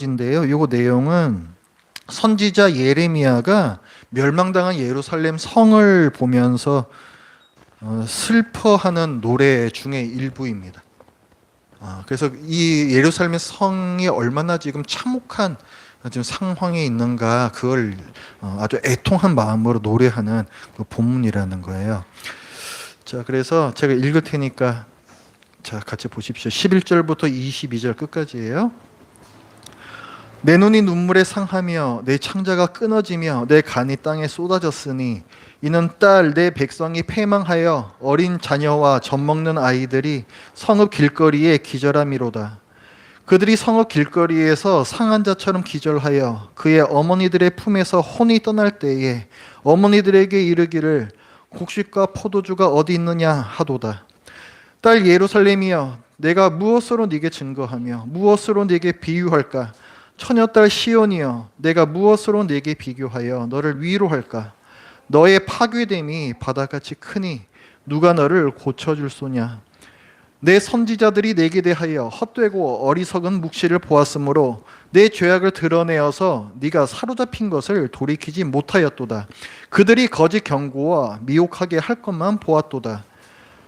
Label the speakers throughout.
Speaker 1: 인데요. 요 내용은 선지자 예레미야가 멸망당한 예루살렘 성을 보면서 슬퍼하는 노래 중에 일부입니다. 그래서 이 예루살렘 성이 얼마나 지금 참혹한 지금 상황에 있는가, 그걸 아주 애통한 마음으로 노래하는 그 본문이라는 거예요. 자, 그래서 제가 읽을 테니까 자, 같이 보십시오. 11절부터 22절 끝까지예요. 내 눈이 눈물에 상하며 내 창자가 끊어지며 내 간이 땅에 쏟아졌으니 이는 딸 내 백성이 패망하여 어린 자녀와 젖먹는 아이들이 성읍 길거리에 기절함이로다. 그들이 성읍 길거리에서 상한 자처럼 기절하여 그의 어머니들의 품에서 혼이 떠날 때에 어머니들에게 이르기를 곡식과 포도주가 어디 있느냐 하도다. 딸 예루살렘이여, 내가 무엇으로 네게 증거하며 무엇으로 네게 비유할까? 처녀딸 시온이여, 내가 무엇으로 네게 비교하여 너를 위로할까? 너의 파괴됨이 바다같이 크니 누가 너를 고쳐줄 소냐? 내 선지자들이 내게 대하여 헛되고 어리석은 묵시를 보았으므로 내 죄악을 드러내어서 네가 사로잡힌 것을 돌이키지 못하였도다. 그들이 거짓 경고와 미혹하게 할 것만 보았도다.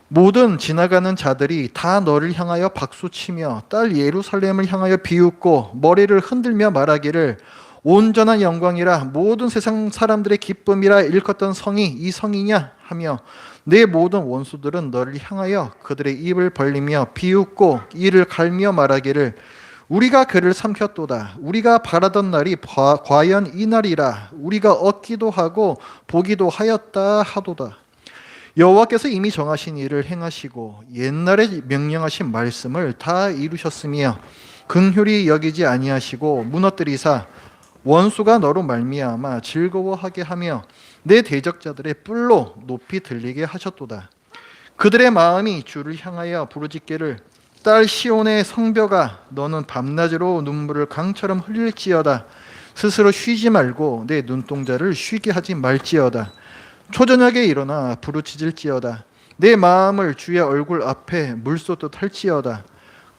Speaker 1: 모든 지나가는 자들이 다 너를 향하여 박수치며 딸 예루살렘을 향하여 비웃고 머리를 흔들며 말하기를 온전한 영광이라 모든 세상 사람들의 기쁨이라 일컫던 성이 이 성이냐 하며 내 모든 원수들은 너를 향하여 그들의 입을 벌리며 비웃고 이를 갈며 말하기를 우리가 그를 삼켰도다. 우리가 바라던 날이 과연 이 날이라. 우리가 얻기도 하고 보기도 하였다 하도다. 여호와께서 이미 정하신 일을 행하시고 옛날에 명령하신 말씀을 다 이루셨으며 긍휼히 여기지 아니하시고 무너뜨리사 원수가 너로 말미암아 즐거워하게 하며 내 대적자들의 뿔로 높이 들리게 하셨도다. 그들의 마음이 주를 향하여 부르짖기를 딸 시온의 성벽아, 너는 밤낮으로 눈물을 강처럼 흘릴지어다. 스스로 쉬지 말고 내 눈동자를 쉬게 하지 말지어다. 초저녁에 일어나 부르짖을지어다. 내 마음을 주의 얼굴 앞에 물쏟듯 할지어다.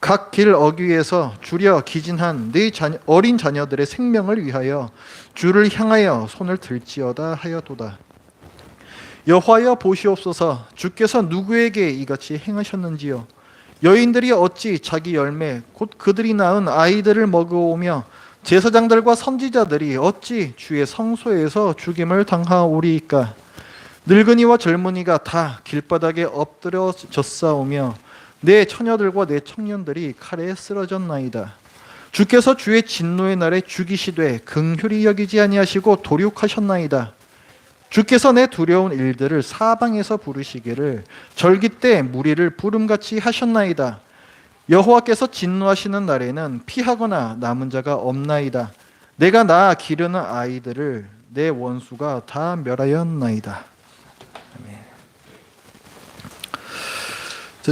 Speaker 1: 각 길 어귀에서 주려 기진한 네 어린 자녀들의 생명을 위하여 주를 향하여 손을 들지어다 하여도다. 여호와여 보시옵소서, 주께서 누구에게 이같이 행하셨는지요? 여인들이 어찌 자기 열매 곧 그들이 낳은 아이들을 먹어오며 제사장들과 선지자들이 어찌 주의 성소에서 죽임을 당하오리이까? 늙은이와 젊은이가 다 길바닥에 엎드려졌사오며 내 처녀들과 내 청년들이 칼에 쓰러졌나이다. 주께서 주의 진노의 날에 죽이시되 긍휼히 여기지 아니하시고 도륙하셨나이다. 주께서 내 두려운 일들을 사방에서 부르시기를 절기 때 무리를 부름같이 하셨나이다. 여호와께서 진노하시는 날에는 피하거나 남은 자가 없나이다. 내가 낳아 기르는 아이들을 내 원수가 다 멸하였나이다.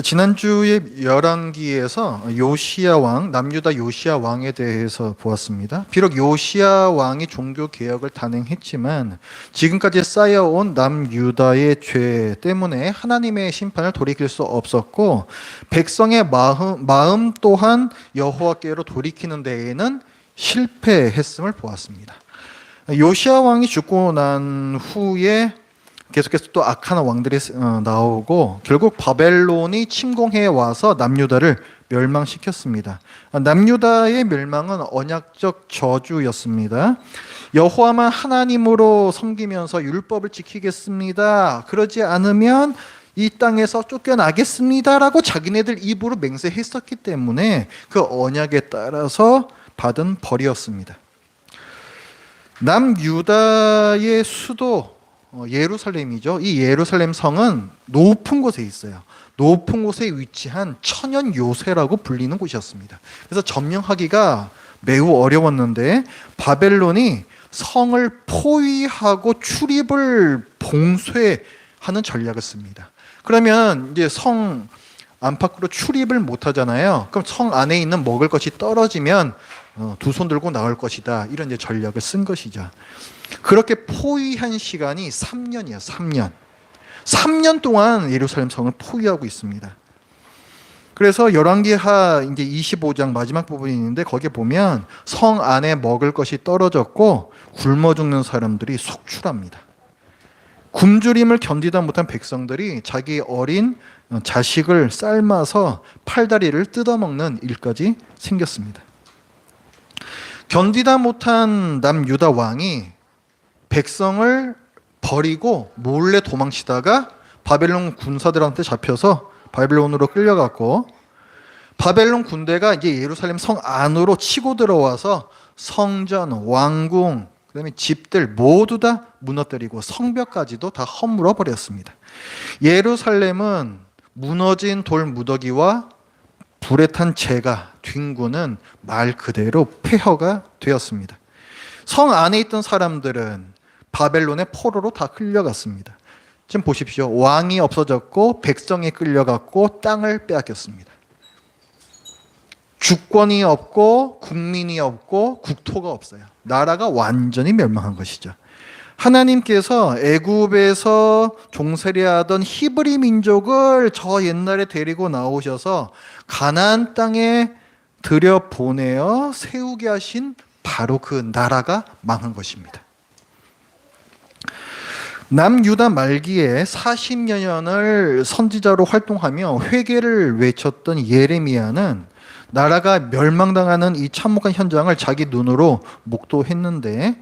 Speaker 1: 지난주에 열왕기에서 요시야 왕, 남유다 요시야 왕에 대해서 보았습니다. 비록 요시야 왕이 종교 개혁을 단행했지만 지금까지 쌓여온 남유다의 죄 때문에 하나님의 심판을 돌이킬 수 없었고 백성의 마음 또한 여호와께로 돌이키는 데에는 실패했음을 보았습니다. 요시야 왕이 죽고 난 후에 계속해서 또 악한 왕들이 나오고 결국 바벨론이 침공해 와서 남유다를 멸망시켰습니다. 남유다의 멸망은 언약적 저주였습니다. 여호와만 하나님으로 섬기면서 율법을 지키겠습니다. 그러지 않으면 이 땅에서 쫓겨나겠습니다라고 자기네들 입으로 맹세했었기 때문에 그 언약에 따라서 받은 벌이었습니다. 남유다의 수도 예루살렘이죠. 이 예루살렘 성은 높은 곳에 있어요. 높은 곳에 위치한 천연 요새라고 불리는 곳이었습니다. 그래서 점령하기가 매우 어려웠는데 바벨론이 성을 포위하고 출입을 봉쇄하는 전략을 씁니다. 그러면 이제 성 안팎으로 출입을 못 하잖아요. 그럼 성 안에 있는 먹을 것이 떨어지면 두 손 들고 나올 것이다. 이런 이제 전략을 쓴 것이죠. 그렇게 포위한 시간이 3년이에요. 3년. 3년 동안 예루살렘 성을 포위하고 있습니다. 그래서 열왕기하 이제 25장 마지막 부분이 있는데 거기에 보면 성 안에 먹을 것이 떨어졌고 굶어 죽는 사람들이 속출합니다. 굶주림을 견디다 못한 백성들이 자기 어린 자식을 삶아서 팔다리를 뜯어먹는 일까지 생겼습니다. 견디다 못한 남유다 왕이 백성을 버리고 몰래 도망치다가 바벨론 군사들한테 잡혀서 바벨론으로 끌려갔고, 바벨론 군대가 이제 예루살렘 성 안으로 치고 들어와서 성전, 왕궁, 그다음에 집들 모두 다 무너뜨리고 성벽까지도 다 허물어 버렸습니다. 예루살렘은 무너진 돌 무더기와 불에 탄 재가 뒹구는 말 그대로 폐허가 되었습니다. 성 안에 있던 사람들은 바벨론의 포로로 다 끌려갔습니다. 지금 보십시오. 왕이 없어졌고 백성이 끌려갔고 땅을 빼앗겼습니다. 주권이 없고 국민이 없고 국토가 없어요. 나라가 완전히 멸망한 것이죠. 하나님께서 애굽에서 종살이하던 히브리 민족을 저 옛날에 데리고 나오셔서 가나안 땅에 들여보내어 세우게 하신 바로 그 나라가 망한 것입니다. 남유다 말기에 40여 년을 선지자로 활동하며 회개를 외쳤던 예레미야는 나라가 멸망당하는 이 참혹한 현장을 자기 눈으로 목도했는데,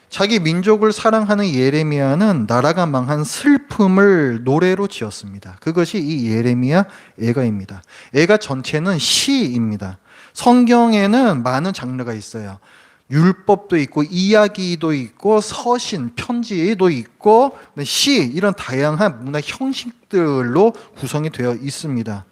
Speaker 1: 자기 민족을 사랑하는 예레미야는 나라가 망한 슬픔을 노래로 지었습니다. 그것이 이 예레미야 애가입니다. 애가 전체는 시입니다. 성경에는 많은 장르가 있어요. 율법도 있고 이야기도 있고 서신, 편지도 있고 시, 이런 다양한 문화 형식들로 구성이 되어 있습니다.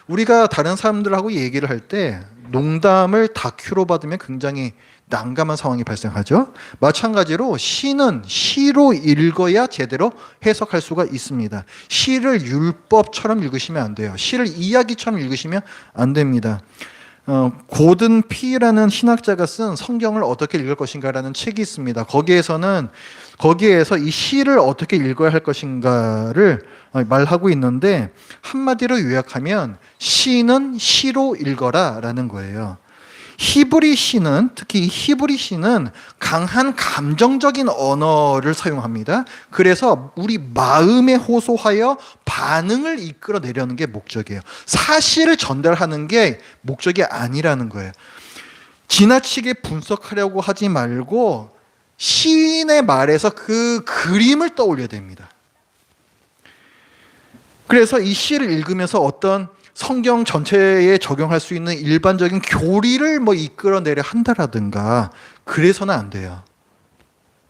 Speaker 1: 우리가 다른 사람들하고 얘기를 할 때 농담을 다큐로 받으면 굉장히 난감한 상황이 발생하죠. 마찬가지로 시는 시로 읽어야 제대로 해석할 수가 있습니다. 시를 율법처럼 읽으시면 안 돼요. 시를 이야기처럼 읽으시면 안 됩니다. 고든 피라는 신학자가 쓴 성경을 어떻게 읽을 것인가라는 책이 있습니다. 거기에서 이 시를 어떻게 읽어야 할 것인가를 말하고 있는데, 한마디로 요약하면 시는 시로 읽어라라는 거예요. 히브리 시는, 특히 히브리 시는 강한 감정적인 언어를 사용합니다. 그래서 우리 마음에 호소하여 반응을 이끌어내려는 게 목적이에요. 사실을 전달하는 게 목적이 아니라는 거예요. 지나치게 분석하려고 하지 말고 시인의 말에서 그 그림을 떠올려야 됩니다. 그래서 이 시를 읽으면서 어떤 성경 전체에 적용할 수 있는 일반적인 교리를 이끌어내려 한다라든가 그래서는 안 돼요.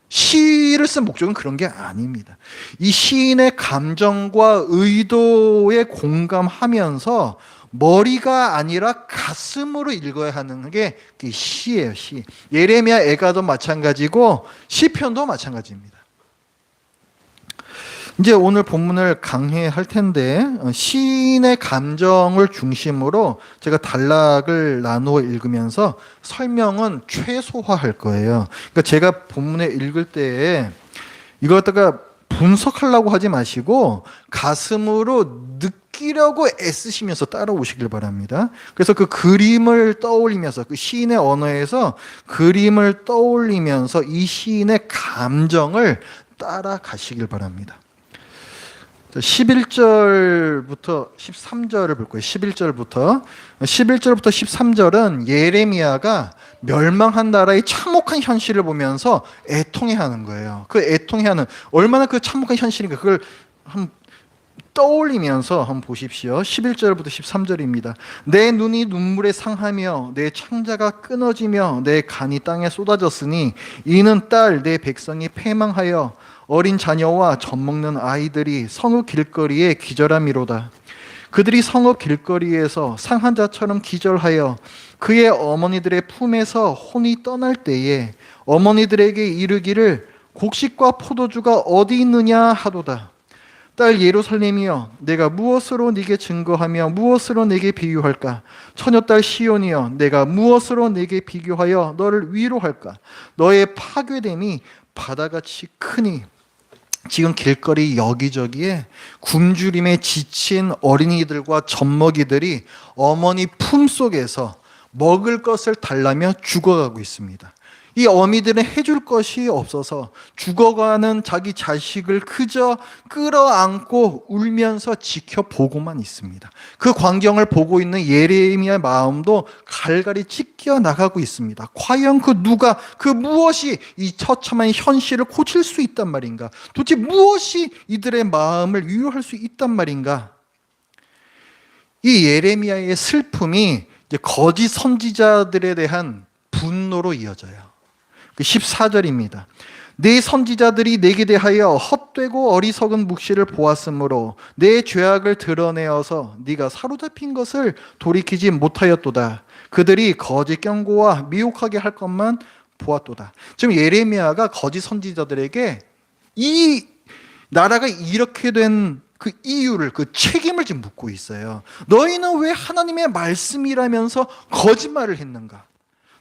Speaker 1: 시를 쓴 목적은 그런 게 아닙니다. 이 시인의 감정과 의도에 공감하면서 머리가 아니라 가슴으로 읽어야 하는 게 시예요, 시. 예레미야 애가도 마찬가지고 시편도 마찬가지입니다. 이제 오늘 본문을 강해할 텐데, 시인의 감정을 중심으로 제가 단락을 나누어 읽으면서 설명은 최소화할 거예요. 그러니까 제가 본문에 읽을 때 이걸 갖다가 분석하려고 하지 마시고 가슴으로 느끼려고 애쓰시면서 따라오시길 바랍니다. 그래서 그 그림을 떠올리면서, 그 시인의 언어에서 그림을 떠올리면서 이 시인의 감정을 따라가시길 바랍니다. 11절부터 13절을 볼 거예요. 11절부터 13절은 예레미야가 멸망한 나라의 참혹한 현실을 보면서 애통해하는 거예요. 그 애통해하는, 얼마나 그 참혹한 현실인가 그걸 한번 떠올리면서 한번 보십시오. 11절부터 13절입니다. 내 눈이 눈물에 상하며 내 창자가 끊어지며 내 간이 땅에 쏟아졌으니 이는 딸 내 백성이 패망하여 어린 자녀와 젖먹는 아이들이 성읍 길거리에 기절함이로다. 그들이 성읍 길거리에서 상한 자처럼 기절하여 그의 어머니들의 품에서 혼이 떠날 때에 어머니들에게 이르기를 곡식과 포도주가 어디 있느냐 하도다. 딸 예루살렘이여, 내가 무엇으로 네게 증거하며 무엇으로 네게 비유할까? 처녀딸 시온이여, 내가 무엇으로 네게 비교하여 너를 위로할까? 너의 파괴됨이 바다같이 크니 지금 길거리 여기저기에 굶주림에 지친 어린이들과 젖먹이들이 어머니 품속에서 먹을 것을 달라며 죽어가고 있습니다. 이 어미들은 해줄 것이 없어서 죽어가는 자기 자식을 그저 끌어안고 울면서 지켜보고만 있습니다. 그 광경을 보고 있는 예레미야의 마음도 갈갈이 찢겨 나가고 있습니다. 과연 그 누가, 그 무엇이 이 처참한 현실을 고칠 수 있단 말인가? 도대체 무엇이 이들의 마음을 위로할 수 있단 말인가? 이 예레미야의 슬픔이 이제 거짓 선지자들에 대한 분노로 이어져요. 14절입니다. 내 선지자들이 내게 대하여 헛되고 어리석은 묵시를 보았으므로 내 죄악을 드러내어서 네가 사로잡힌 것을 돌이키지 못하였도다. 그들이 거짓 경고와 미혹하게 할 것만 보았도다. 지금 예레미야가 거짓 선지자들에게 이 나라가 이렇게 된 그 이유를, 그 책임을 지금 묻고 있어요. 너희는 왜 하나님의 말씀이라면서 거짓말을 했는가?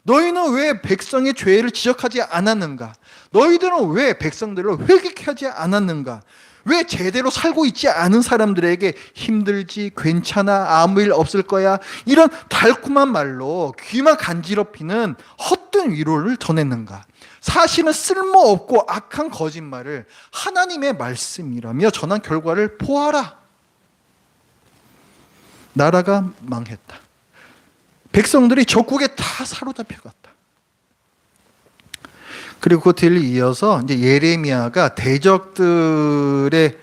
Speaker 1: 너희는 왜 백성의 죄를 지적하지 않았는가? 너희들은 왜 백성들을 회개케 하지 않았는가? 왜 제대로 살고 있지 않은 사람들에게 힘들지, 괜찮아, 아무 일 없을 거야, 이런 달콤한 말로 귀만 간지럽히는 헛된 위로를 전했는가? 사실은 쓸모없고 악한 거짓말을 하나님의 말씀이라며 전한 결과를 보아라. 나라가 망했다. 백성들이 적국에 다 사로잡혀갔다. 그리고 그 뒤를 이어서 이제 예레미야가 대적들의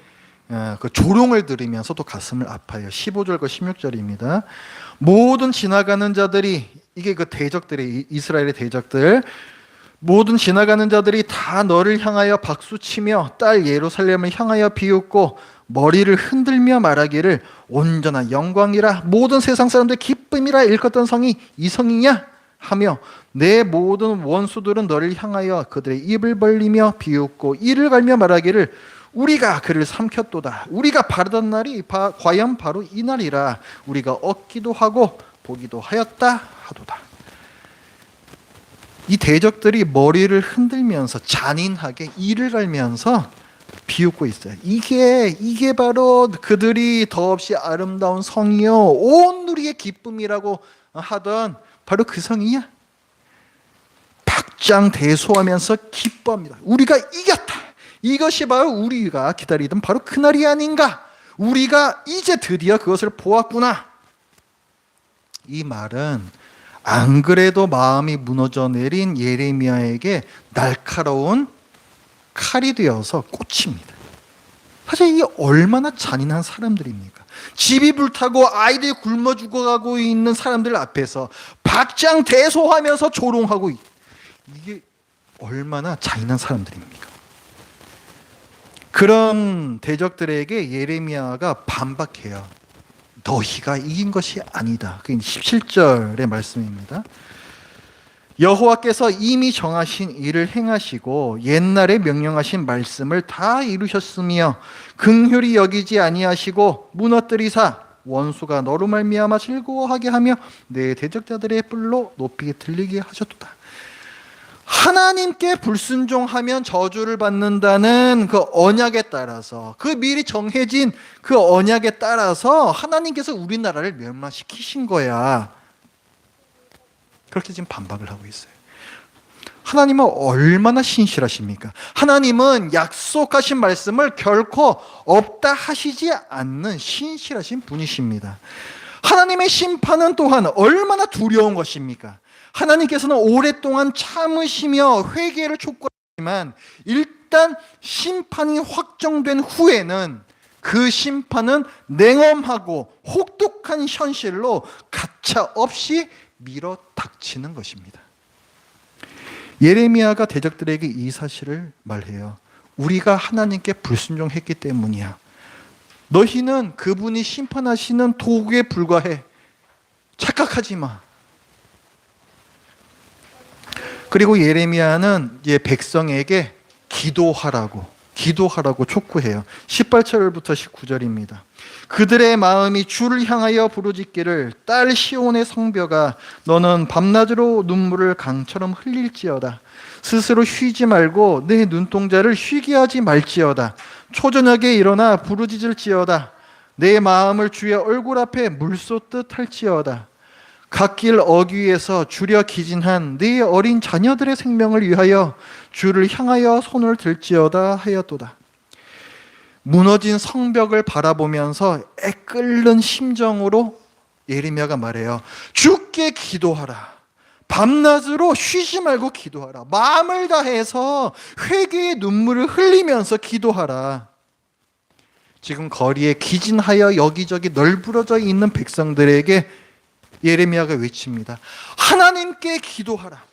Speaker 1: 그 조롱을 들으면서 또 가슴을 아파요. 15절과 16절입니다. 모든 지나가는 자들이, 이게 그 대적들이, 이스라엘의 대적들, 모든 지나가는 자들이 다 너를 향하여 박수치며 딸 예루살렘을 향하여 비웃고 머리를 흔들며 말하기를 온전한 영광이라 모든 세상 사람들 기쁨이라 일컫던 성이 이 성이냐 하며 내 모든 원수들은 너를 향하여 그들의 입을 벌리며 비웃고 이를 갈며 말하기를 우리가 그를 삼켰도다. 우리가 바르던 날이 과연 바로 이 날이라. 우리가 얻기도 하고 보기도 하였다 하도다. 이 대적들이 머리를 흔들면서 잔인하게 이를 갈면서 비웃고 있어요. 이게 바로 그들이 더없이 아름다운 성이요 온 누리의 기쁨이라고 하던 바로 그 성이야. 박장대소하면서 기뻐합니다. 우리가 이겼다. 이것이 바로 우리가 기다리던 바로 그날이 아닌가. 우리가 이제 드디어 그것을 보았구나. 이 말은 안 그래도 마음이 무너져 내린 예레미야에게 날카로운 칼이 되어서 꽂힙니다. 사실 이게 얼마나 잔인한 사람들입니까? 집이 불타고 아이들이 굶어 죽어가고 있는 사람들 앞에서 박장대소하면서 조롱하고, 이게 얼마나 잔인한 사람들입니까? 그런 대적들에게 예레미야가 반박해요. 너희가 이긴 것이 아니다. 그게 17절의 말씀입니다. 여호와께서 이미 정하신 일을 행하시고 옛날에 명령하신 말씀을 다 이루셨으며 긍휼히 여기지 아니하시고 무너뜨리사 원수가 너로 말미암아 즐거워하게 하며 내 대적자들의 뿔로 높이 들리게 하셨도다. 하나님께 불순종하면 저주를 받는다는 그 언약에 따라서, 그 미리 정해진 그 언약에 따라서 하나님께서 우리나라를 멸망시키신 거야. 그렇게 지금 반박을 하고 있어요. 하나님은 얼마나 신실하십니까? 하나님은 약속하신 말씀을 결코 없다 하시지 않는 신실하신 분이십니다. 하나님의 심판은 또한 얼마나 두려운 것입니까? 하나님께서는 오랫동안 참으시며 회개를 촉구하지만 일단 심판이 확정된 후에는 그 심판은 냉엄하고 혹독한 현실로 가차없이 밀어 닥치는 것입니다. 예레미야가 대적들에게 이 사실을 말해요. 우리가 하나님께 불순종했기 때문이야. 너희는 그분이 심판하시는 도구에 불과해. 착각하지 마. 그리고 예레미야는 이제 백성에게 기도하라고 기도하라고 촉구해요. 18절부터 19절입니다. 그들의 마음이 주를 향하여 부르짖기를 딸 시온의 성벽아 너는 밤낮으로 눈물을 강처럼 흘릴지어다. 스스로 쉬지 말고 내 눈동자를 쉬게 하지 말지어다. 초저녁에 일어나 부르짖을지어다. 내 마음을 주의 얼굴 앞에 물쏟듯 할지어다. 갓길 어귀에서 주려 기진한 네 어린 자녀들의 생명을 위하여 주를 향하여 손을 들지어다 하였도다. 무너진 성벽을 바라보면서 애끓는 심정으로 예레미야가 말해요. 주께 기도하라. 밤낮으로 쉬지 말고 기도하라. 마음을 다해서 회개의 눈물을 흘리면서 기도하라. 지금 거리에 기진하여 여기저기 널브러져 있는 백성들에게 예레미야가 외칩니다. 하나님께 기도하라.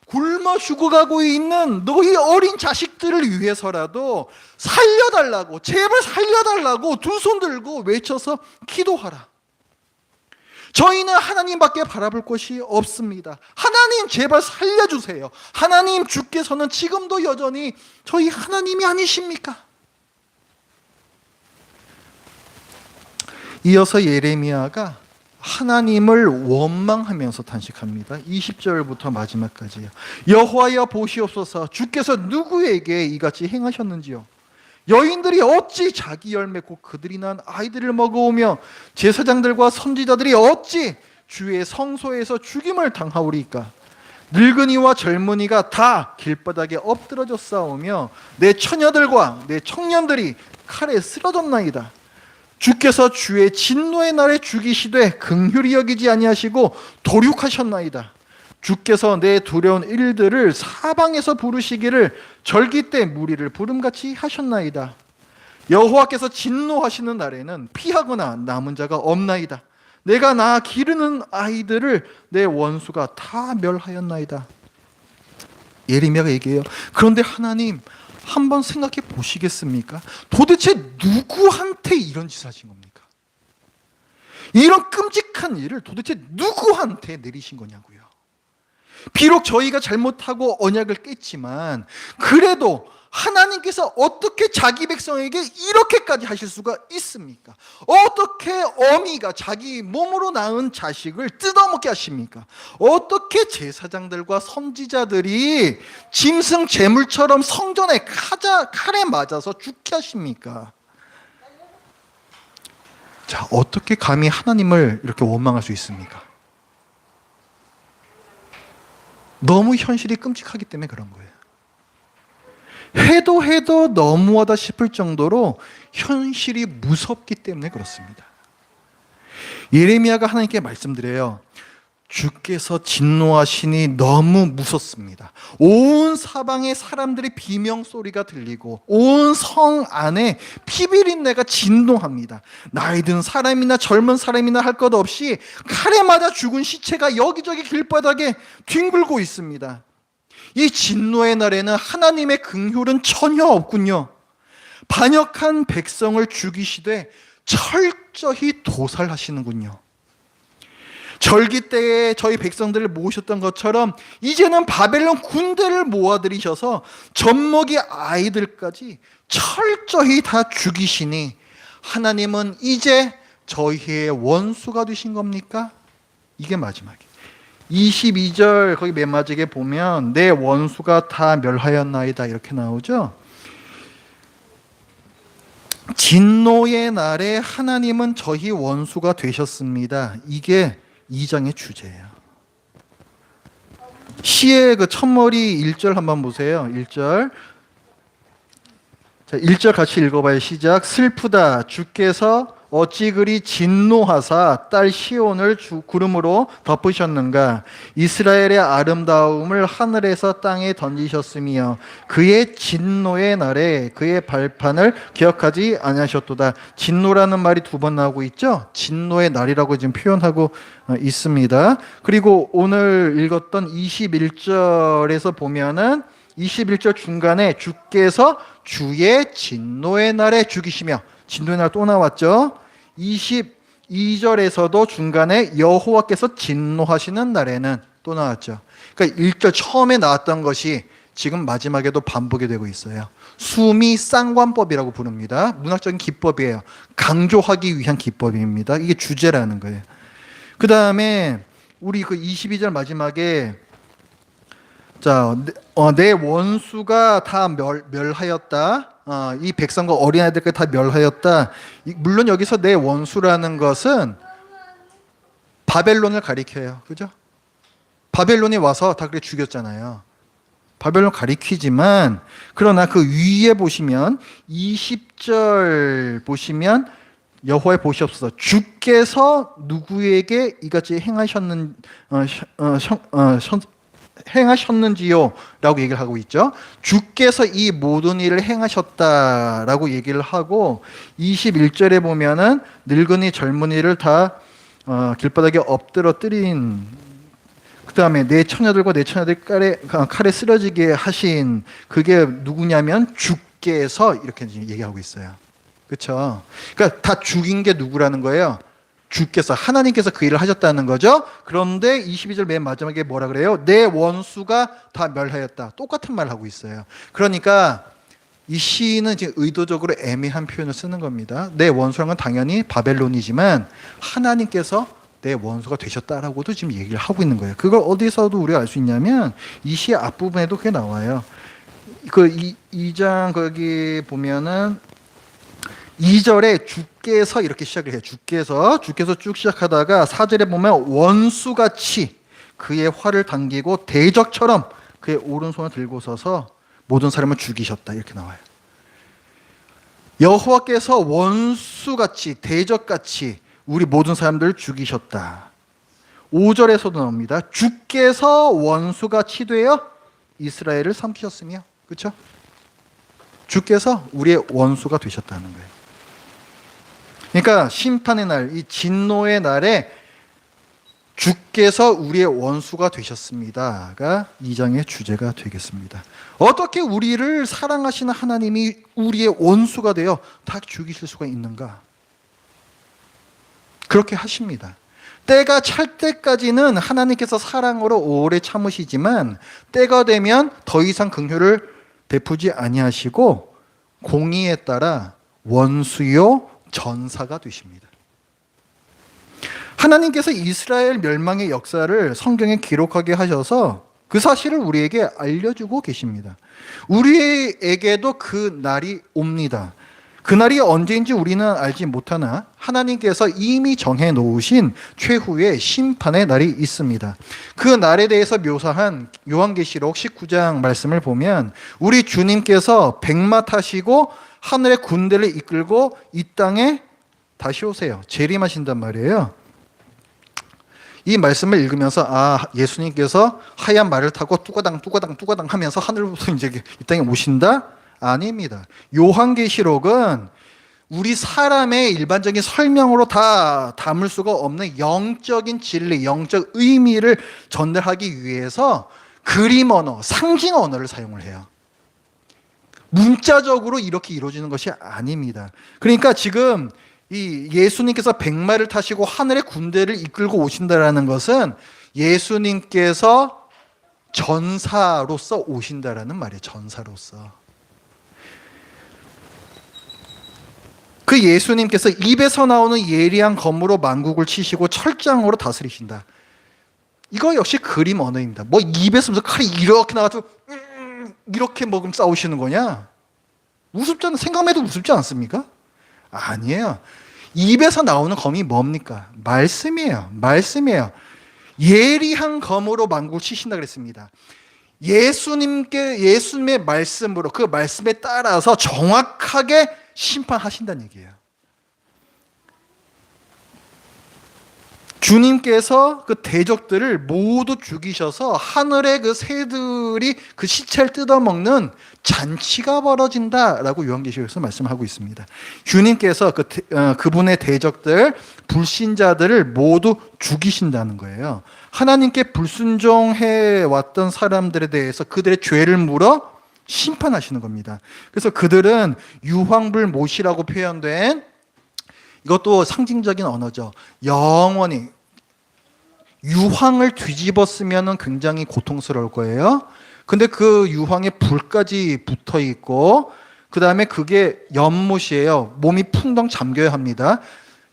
Speaker 1: 굶어 죽어가고 있는 너희 어린 자식들을 위해서라도 살려달라고, 제발 살려달라고 두 손 들고 외쳐서 기도하라. 저희는 하나님밖에 바라볼 곳이 없습니다. 하나님 제발 살려주세요. 하나님 주께서는 지금도 여전히 저희 하나님이 아니십니까? 이어서 예레미야가 하나님을 원망하면서 단식합니다. 20절부터 마지막까지요. 여호와여 보시옵소서 주께서 누구에게 이같이 행하셨는지요. 여인들이 어찌 자기 열매 곧 그들이 낳은 아이들을 먹어오며 제사장들과 선지자들이 어찌 주의 성소에서 죽임을 당하오리까. 늙은이와 젊은이가 다 길바닥에 엎드러져 싸우며 내 처녀들과 내 청년들이 칼에 쓰러졌나이다. 주께서 주의 진노의 날에 죽이시되 긍휼히 여기지 아니하시고 도륙하셨나이다. 주께서 내 두려운 일들을 사방에서 부르시기를 절기 때 무리를 부름같이 하셨나이다. 여호와께서 진노하시는 날에는 피하거나 남은 자가 없나이다. 내가 낳아 기르는 아이들을 내 원수가 다 멸하였나이다. 예레미야가 얘기해요. 그런데 하나님 한번 생각해 보시겠습니까? 도대체 누구한테 이런 짓을 하신 겁니까? 이런 끔찍한 일을 도대체 누구한테 내리신 거냐고요. 비록 저희가 잘못하고 언약을 깼지만 그래도 하나님께서 어떻게 자기 백성에게 이렇게까지 하실 수가 있습니까? 어떻게 어미가 자기 몸으로 낳은 자식을 뜯어먹게 하십니까? 어떻게 제사장들과 선지자들이 짐승 제물처럼 성전에 칼에 맞아서 죽게 하십니까? 자, 어떻게 감히 하나님을 이렇게 원망할 수 있습니까? 너무 현실이 끔찍하기 때문에 그런 거예요. 해도 너무하다 싶을 정도로 현실이 무섭기 때문에 그렇습니다. 예레미야가 하나님께 말씀드려요. 주께서 진노하시니 너무 무섭습니다. 온 사방에 사람들의 비명소리가 들리고 온 성 안에 피비린내가 진동합니다. 나이 든 사람이나 젊은 사람이나 할 것 없이 칼에 맞아 죽은 시체가 여기저기 길바닥에 뒹굴고 있습니다. 이 진노의 날에는 하나님의 긍휼은 전혀 없군요. 반역한 백성을 죽이시되 철저히 도살하시는군요. 절기 때에 저희 백성들을 모으셨던 것처럼 이제는 바벨론 군대를 모아들이셔서 젖먹이 아이들까지 철저히 다 죽이시니 하나님은 이제 저희의 원수가 되신 겁니까? 이게 마지막이에요. 22절 거기 맨 마지막에 보면 내 원수가 다 멸하였나이다 이렇게 나오죠. 진노의 날에 하나님은 저희 원수가 되셨습니다. 이게 2장의 주제예요. 시의 그 첫머리 1절 한번 보세요. 1절. 자, 1절 같이 읽어봐요. 시작. 슬프다. 주께서 어찌 그리 진노하사 딸 시온을 구름으로 덮으셨는가. 이스라엘의 아름다움을 하늘에서 땅에 던지셨으며 그의 진노의 날에 그의 발판을 기억하지 아니하셨도다. 진노라는 말이 두 번 나오고 있죠. 진노의 날이라고 지금 표현하고 있습니다. 그리고 오늘 읽었던 21절에서 보면은 21절 중간에 주께서 주의 진노의 날에 죽이시며, 진노의 날 또 나왔죠. 22절에서도 중간에 여호와께서 진노하시는 날에는 또 나왔죠. 그러니까 1절 처음에 나왔던 것이 지금 마지막에도 반복이 되고 있어요. 수미 쌍관법이라고 부릅니다. 문학적인 기법이에요. 강조하기 위한 기법입니다. 이게 주제라는 거예요. 그 다음에 우리 그 22절 마지막에 자, 내 원수가 다 멸하였다. 이 백성과 어린아이들까지 다 멸하였다. 물론 여기서 내 원수라는 것은 바벨론을 가리켜요. 그죠? 바벨론이 와서 다 그렇게 죽였잖아요. 바벨론 가리키지만 그러나 그 위에 보시면 20절 보시면 여호와의 보시옵소서 주께서 누구에게 이같이 행하셨는지요 라고 얘기를 하고 있죠. 주께서 이 모든 일을 행하셨다라고 얘기를 하고 21절에 보면은 늙은이 젊은이를 다 길바닥에 엎드려 뜨린 그 다음에 내 처녀들과 내 처녀들 칼에 쓰러지게 하신 그게 누구냐면 주께서 이렇게 얘기하고 있어요. 그렇죠? 그러니까 다 죽인 게 누구라는 거예요? 주께서 하나님께서 그 일을 하셨다는 거죠. 그런데 22절 맨 마지막에 뭐라 그래요? 내 원수가 다 멸하였다. 똑같은 말을 하고 있어요. 그러니까 이 시인은 지금 의도적으로 애매한 표현을 쓰는 겁니다. 내 원수란 건 당연히 바벨론이지만 하나님께서 내 원수가 되셨다라고도 지금 얘기를 하고 있는 거예요. 그걸 어디서도 우리가 알 수 있냐면 이 시의 앞부분에도 그게 나와요. 그 2장 거기 보면은 2절에 주께서 이렇게 시작을 해요. 주께서 쭉 시작하다가 4절에 보면 원수같이 그의 활을 당기고 대적처럼 그의 오른손을 들고 서서 모든 사람을 죽이셨다 이렇게 나와요. 여호와께서 원수같이 대적같이 우리 모든 사람들을 죽이셨다. 5절에서도 나옵니다. 주께서 원수같이 되어 이스라엘을 삼키셨으며 그렇죠? 주께서 우리의 원수가 되셨다는 거예요. 그러니까 심판의 날, 이 진노의 날에 주께서 우리의 원수가 되셨습니다가 2장의 주제가 되겠습니다. 어떻게 우리를 사랑하시는 하나님이 우리의 원수가 되어 다 죽이실 수가 있는가? 그렇게 하십니다. 때가 찰 때까지는 하나님께서 사랑으로 오래 참으시지만 때가 되면 더 이상 긍휼을 베푸지 아니하시고 공의에 따라 원수요 전사가 되십니다. 하나님께서 이스라엘 멸망의 역사를 성경에 기록하게 하셔서 그 사실을 우리에게 알려주고 계십니다. 우리에게도 그 날이 옵니다. 그 날이 언제인지 우리는 알지 못하나 하나님께서 이미 정해 놓으신 최후의 심판의 날이 있습니다. 그 날에 대해서 묘사한 요한계시록 19장 말씀을 보면 우리 주님께서 백마 타시고 하늘의 군대를 이끌고 이 땅에 다시 오세요. 재림하신단 말이에요. 이 말씀을 읽으면서 예수님께서 하얀 말을 타고 뚜가당 하면서 하늘로부터 이제 이 땅에 오신다? 아닙니다. 요한계시록은 우리 사람의 일반적인 설명으로 다 담을 수가 없는 영적인 진리, 영적 의미를 전달하기 위해서 그림 언어, 상징 언어를 사용을 해요. 문자적으로 이렇게 이루어지는 것이 아닙니다. 그러니까 지금 이 예수님께서 백마를 타시고 하늘의 군대를 이끌고 오신다라는 것은 예수님께서 전사로서 오신다라는 말이에요. 전사로서. 그 예수님께서 입에서 나오는 예리한 검으로 만국을 치시고 철장으로 다스리신다. 이거 역시 그림 언어입니다. 뭐 입에서 무슨 칼이 이렇게 나와서 이렇게 먹으면 싸우시는 거냐? 우습지 않아? 생각만 해도 우습지 않습니까? 아니에요. 입에서 나오는 검이 뭡니까? 말씀이에요. 말씀이에요. 예리한 검으로 만국을 치신다 그랬습니다. 예수님의 말씀으로 그 말씀에 따라서 정확하게 심판하신다는 얘기예요. 주님께서 그 대적들을 모두 죽이셔서 하늘의 그 새들이 그 시체를 뜯어먹는 잔치가 벌어진다라고 요한계시록에서 말씀하고 있습니다. 주님께서 그분의 대적들, 불신자들을 모두 죽이신다는 거예요. 하나님께 불순종해 왔던 사람들에 대해서 그들의 죄를 물어 심판하시는 겁니다. 그래서 그들은 유황불 못이라고 표현된 이것도 상징적인 언어죠. 영원히 유황을 뒤집었으면 굉장히 고통스러울 거예요. 근데 그 유황에 불까지 붙어 있고, 그 다음에 그게 연못이에요. 몸이 풍덩 잠겨야 합니다.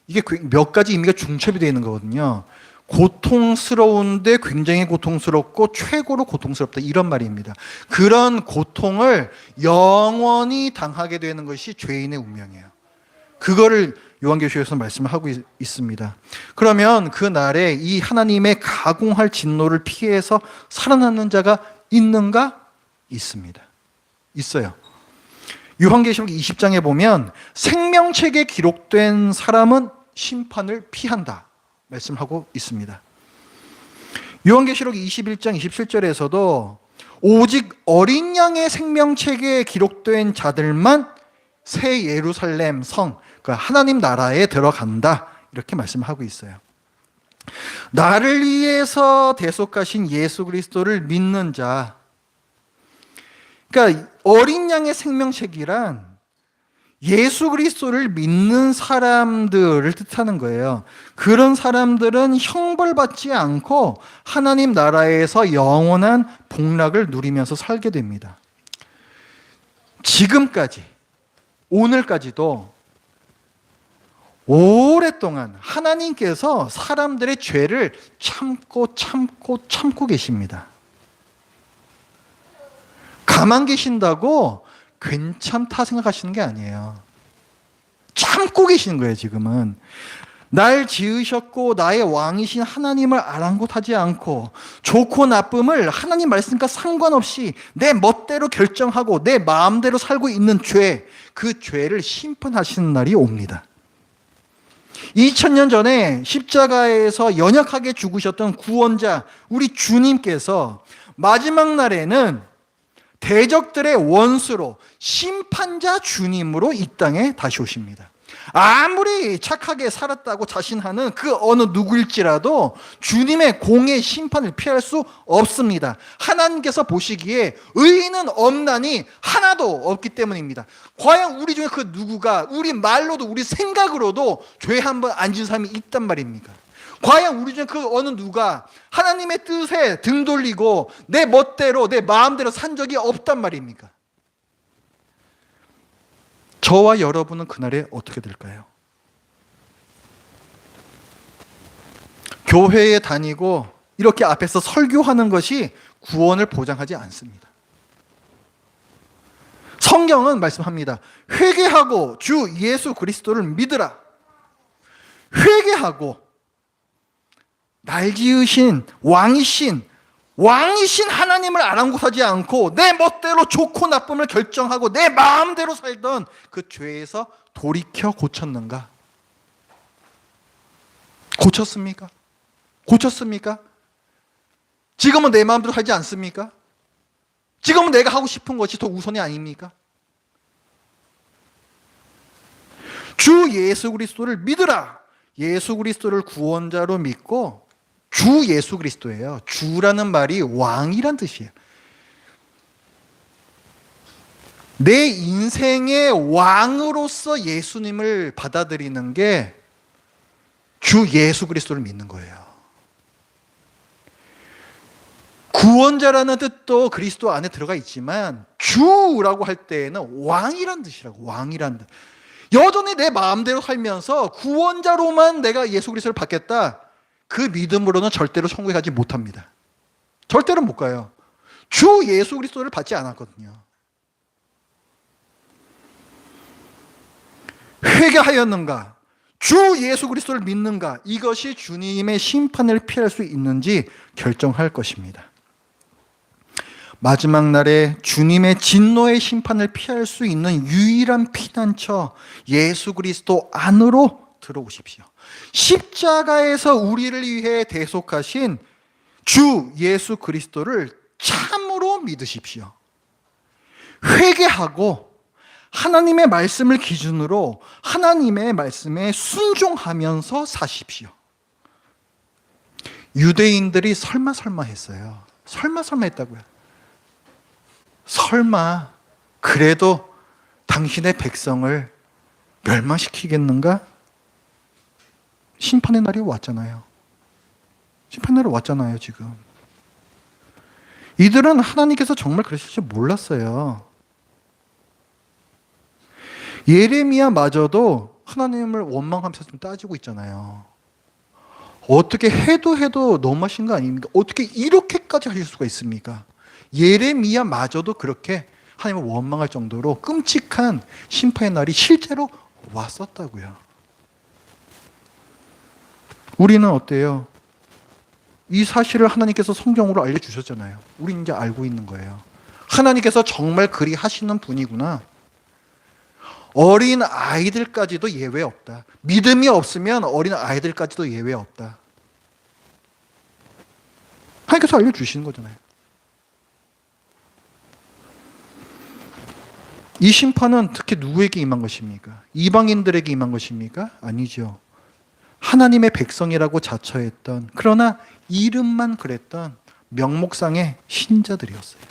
Speaker 1: 이게 몇 가지 의미가 중첩이 되어 있는 거거든요. 고통스러운데 굉장히 고통스럽고 최고로 고통스럽다, 이런 말입니다. 그런 고통을 영원히 당하게 되는 것이 죄인의 운명이에요. 그거를 요한계시록에서 말씀을 하고 있습니다. 그러면 그 날에 이 하나님의 가공할 진노를 피해서 살아남는 자가 있는가? 있습니다. 있어요. 요한계시록 20장에 보면 생명책에 기록된 사람은 심판을 피한다 말씀하고 있습니다. 요한계시록 21장 27절에서도 오직 어린 양의 생명책에 기록된 자들만 새 예루살렘 성, 그 하나님 나라에 들어간다, 이렇게 말씀하고 있어요. 나를 위해서 대속하신 예수 그리스도를 믿는 자, 그러니까 어린 양의 생명책이란 예수 그리스도를 믿는 사람들을 뜻하는 거예요. 그런 사람들은 형벌받지 않고 하나님 나라에서 영원한 복락을 누리면서 살게 됩니다. 지금까지, 오늘까지도 오랫동안 하나님께서 사람들의 죄를 참고 계십니다. 가만 계신다고 괜찮다 생각하시는 게 아니에요. 참고 계시는 거예요, 지금은. 날 지으셨고 나의 왕이신 하나님을 아랑곳하지 않고 좋고 나쁨을 하나님 말씀과 상관없이 내 멋대로 결정하고 내 마음대로 살고 있는 죄, 그 죄를 심판하시는 날이 옵니다. 2000년 전에 십자가에서 연약하게 죽으셨던 구원자 우리 주님께서 마지막 날에는 대적들의 원수로 심판자 주님으로 이 땅에 다시 오십니다. 아무리 착하게 살았다고 자신하는 그 어느 누구일지라도 주님의 공의 심판을 피할 수 없습니다. 하나님께서 보시기에 의인은 없나니 하나도 없기 때문입니다. 과연 우리 중에 그 누구가 우리 말로도 우리 생각으로도 죄 한 번 안 지은 사람이 있단 말입니까? 과연 우리 중에 그 어느 누가 하나님의 뜻에 등 돌리고 내 멋대로 내 마음대로 산 적이 없단 말입니까? 저와 여러분은 그날에 어떻게 될까요? 교회에 다니고 이렇게 앞에서 설교하는 것이 구원을 보장하지 않습니다. 성경은 말씀합니다. 회개하고 주 예수 그리스도를 믿으라. 회개하고 날 지으신 왕이신 하나님을 아랑곳하지 않고 내 멋대로 좋고 나쁨을 결정하고 내 마음대로 살던 그 죄에서 돌이켜 고쳤는가? 고쳤습니까? 고쳤습니까? 지금은 내 마음대로 살지 않습니까? 지금은 내가 하고 싶은 것이 더 우선이 아닙니까? 주 예수 그리스도를 믿으라. 예수 그리스도를 구원자로 믿고, 주 예수 그리스도예요. 주라는 말이 왕이란 뜻이에요. 내 인생의 왕으로서 예수님을 받아들이는 게 주 예수 그리스도를 믿는 거예요. 구원자라는 뜻도 그리스도 안에 들어가 있지만 주라고 할 때에는 왕이란 뜻이라고. 왕이란 뜻. 여전히 내 마음대로 살면서 구원자로만 내가 예수 그리스도를 받겠다, 그 믿음으로는 절대로 천국에 가지 못합니다. 절대로 못 가요. 주 예수 그리스도를 받지 않았거든요. 회개하였는가? 주 예수 그리스도를 믿는가? 이것이 주님의 심판을 피할 수 있는지 결정할 것입니다. 마지막 날에 주님의 진노의 심판을 피할 수 있는 유일한 피난처 예수 그리스도 안으로 들어오십시오. 십자가에서 우리를 위해 대속하신 주 예수 그리스도를 참으로 믿으십시오. 회개하고 하나님의 말씀을 기준으로 하나님의 말씀에 순종하면서 사십시오. 유대인들이 설마 했어요. 설마 했다고요. 설마 그래도 당신의 백성을 멸망시키겠는가? 심판의 날이 왔잖아요. 심판의 날이 왔잖아요, 지금. 이들은 하나님께서 정말 그러실 줄 몰랐어요. 예레미야마저도 하나님을 원망하면서 좀 따지고 있잖아요. 어떻게 해도 너무하신 거 아닙니까? 어떻게 이렇게까지 하실 수가 있습니까? 예레미야마저도 그렇게 하나님을 원망할 정도로 끔찍한 심판의 날이 실제로 왔었다고요. 우리는 어때요? 이 사실을 하나님께서 성경으로 알려주셨잖아요. 우리 이제 알고 있는 거예요. 하나님께서 정말 그리 하시는 분이구나. 어린 아이들까지도 예외 없다. 믿음이 없으면 어린 아이들까지도 예외 없다. 하나님께서 알려주시는 거잖아요. 이 심판은 특히 누구에게 임한 것입니까? 이방인들에게 임한 것입니까? 아니죠. 하나님의 백성이라고 자처했던, 그러나 이름만 그랬던 명목상의 신자들이었어요.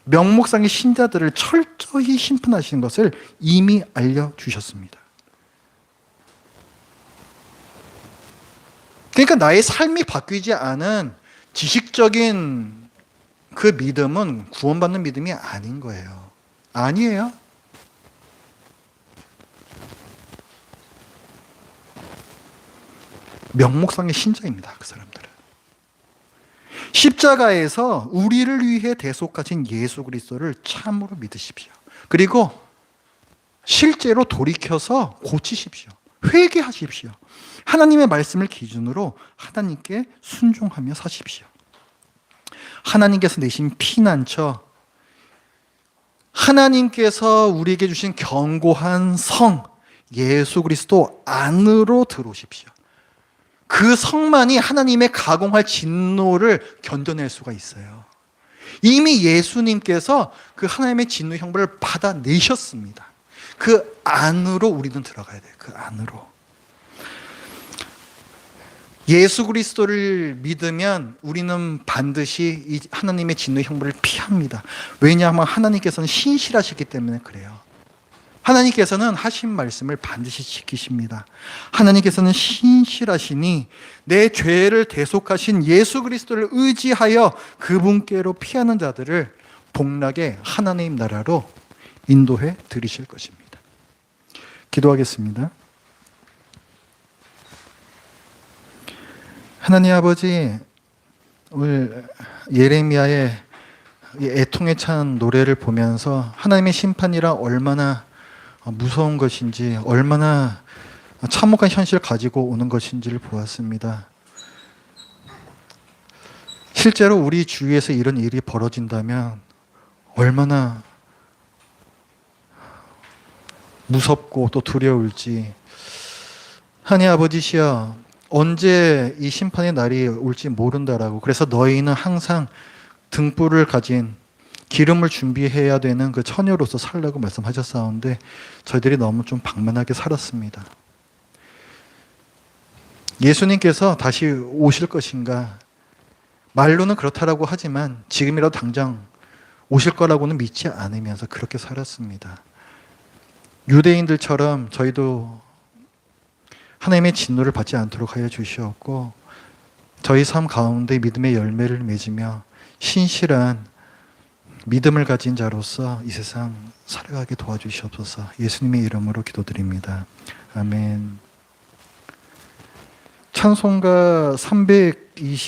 Speaker 1: 명목상의 신자들을 철저히 심판하시는 것을 이미 알려주셨습니다. 그러니까 나의 삶이 바뀌지 않은 지식적인 그 믿음은 구원받는 믿음이 아닌 거예요. 아니에요. 명목상의 신자입니다. 그 사람들은. 십자가에서 우리를 위해 대속하신 예수 그리스도를 참으로 믿으십시오. 그리고 실제로 돌이켜서 고치십시오. 회개하십시오. 하나님의 말씀을 기준으로 하나님께 순종하며 사십시오. 하나님께서 내신 피난처, 하나님께서 우리에게 주신 견고한 성, 예수 그리스도 안으로 들어오십시오. 그 성만이 하나님의 가공할 진노를 견뎌낼 수가 있어요. 이미 예수님께서 그 하나님의 진노 형벌을 받아내셨습니다. 그 안으로 우리는 들어가야 돼요. 그 안으로. 예수 그리스도를 믿으면 우리는 반드시 이 하나님의 진노 형벌을 피합니다. 왜냐하면 하나님께서는 신실하시기 때문에 그래요. 하나님께서는 하신 말씀을 반드시 지키십니다. 하나님께서는 신실하시니 내 죄를 대속하신 예수 그리스도를 의지하여 그분께로 피하는 자들을 복락의 하나님 나라로 인도해 드리실 것입니다. 기도하겠습니다. 하나님 아버지, 오늘 예레미야의 애통에 찬 노래를 보면서 하나님의 심판이라 얼마나 무서운 것인지, 얼마나 참혹한 현실을 가지고 오는 것인지를 보았습니다. 실제로 우리 주위에서 이런 일이 벌어진다면 얼마나 무섭고 또 두려울지. 하나님 아버지시여, 언제 이 심판의 날이 올지 모른다라고, 그래서 너희는 항상 등불을 가진 기름을 준비해야 되는 그 처녀로서 살라고 말씀하셨사온데 저희들이 너무 좀 방만하게 살았습니다. 예수님께서 다시 오실 것인가? 말로는 그렇다라고 하지만 지금이라도 당장 오실 거라고는 믿지 않으면서 그렇게 살았습니다. 유대인들처럼 저희도 하나님의 진노를 받지 않도록 하여 주시옵고, 저희 삶 가운데 믿음의 열매를 맺으며 신실한 믿음을 가진 자로서 이 세상 살아가게 도와주시옵소서. 예수님의 이름으로 기도드립니다. 아멘. 찬송가 320